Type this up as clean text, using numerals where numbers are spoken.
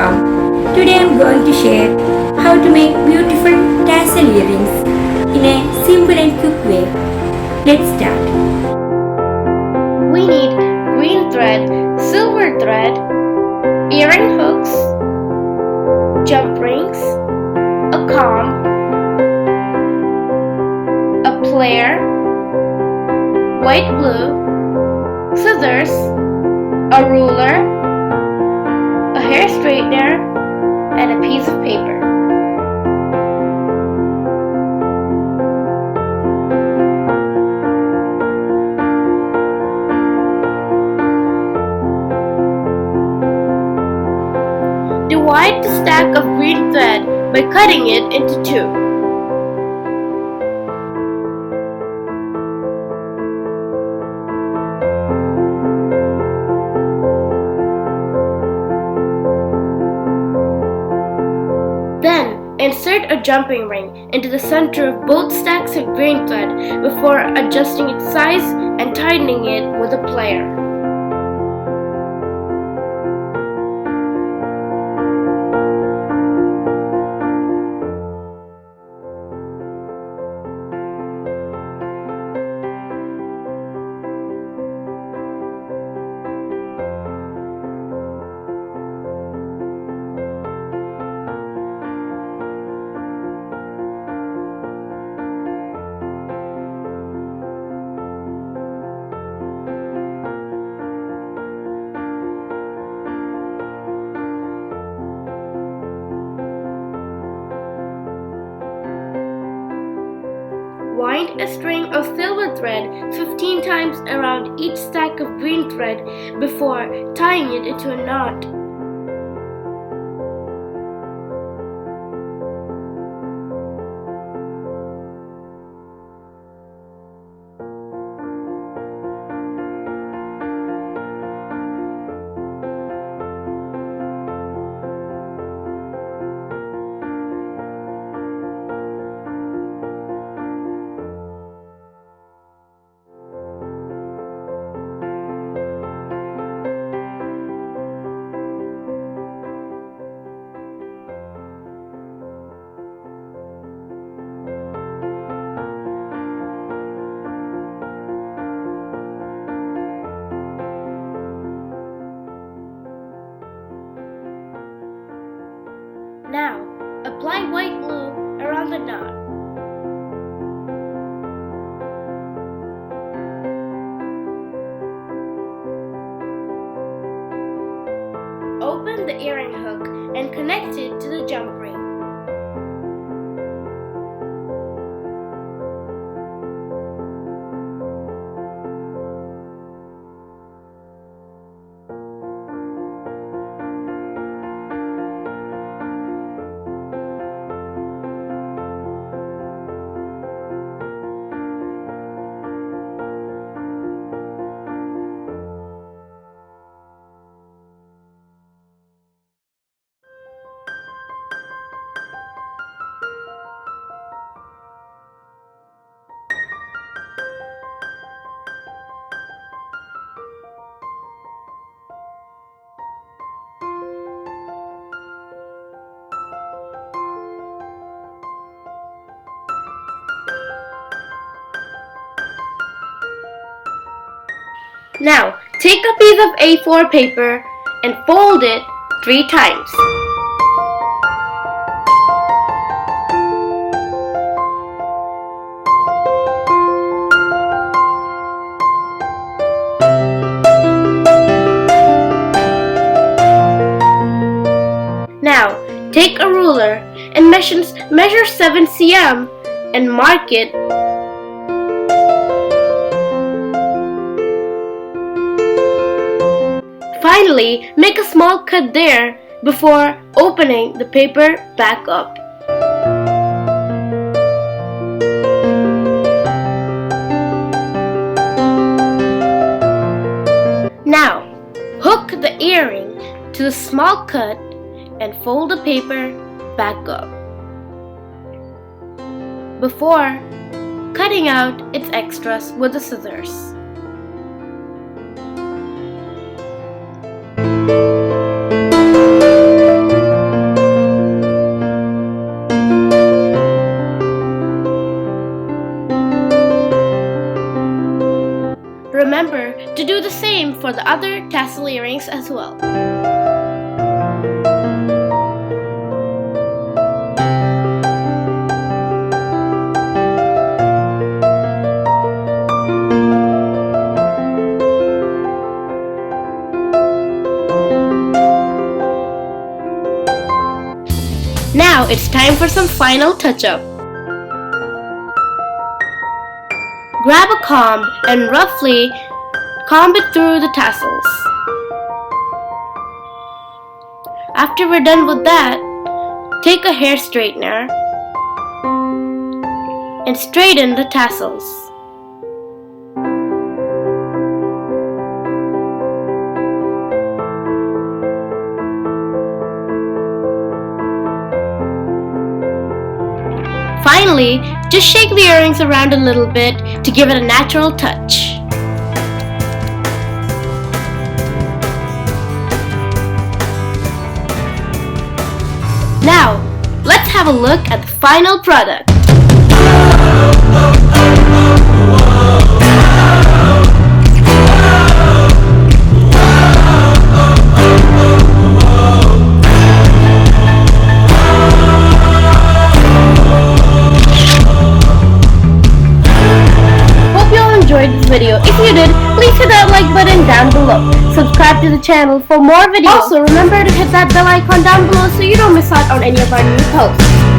welcome. Today I am going to share how to make beautiful tassel earrings in a simple and quick way. Let's start. We need green thread, silver thread, earring hooks, jump rings, a comb, a plier, white glue, scissors, a ruler, a hair straightener, and a piece of paper. Divide the stack of green thread by cutting it into two. Then, insert a jumping ring into the center of both stacks of green thread before adjusting its size and tightening it with a plier. Wind a string of silver thread 15 times around each stack of green thread before tying it into a knot. Now, apply white glue around the knot. Open the earring hook and connect it to the jump ring. Now, take a piece of A4 paper and fold it 3 times. Now, take a ruler and measure 7 cm and mark it. Finally, make a small cut there before opening the paper back up. Now, hook the earring to the small cut and fold the paper back up before cutting out its extras with the scissors. for the other tassel earrings as well. Now it's time for some final touch-up. Grab a comb and roughly comb it through the tassels. After we're done with that, take a hair straightener and straighten the tassels. Finally, just shake the earrings around a little bit to give it a natural touch. Now, let's have a look at the final product. Enjoyed this video. If you did, please hit that like button down below. Subscribe to the channel for more videos. Also, remember to hit that bell icon down below so you don't miss out on any of our new posts.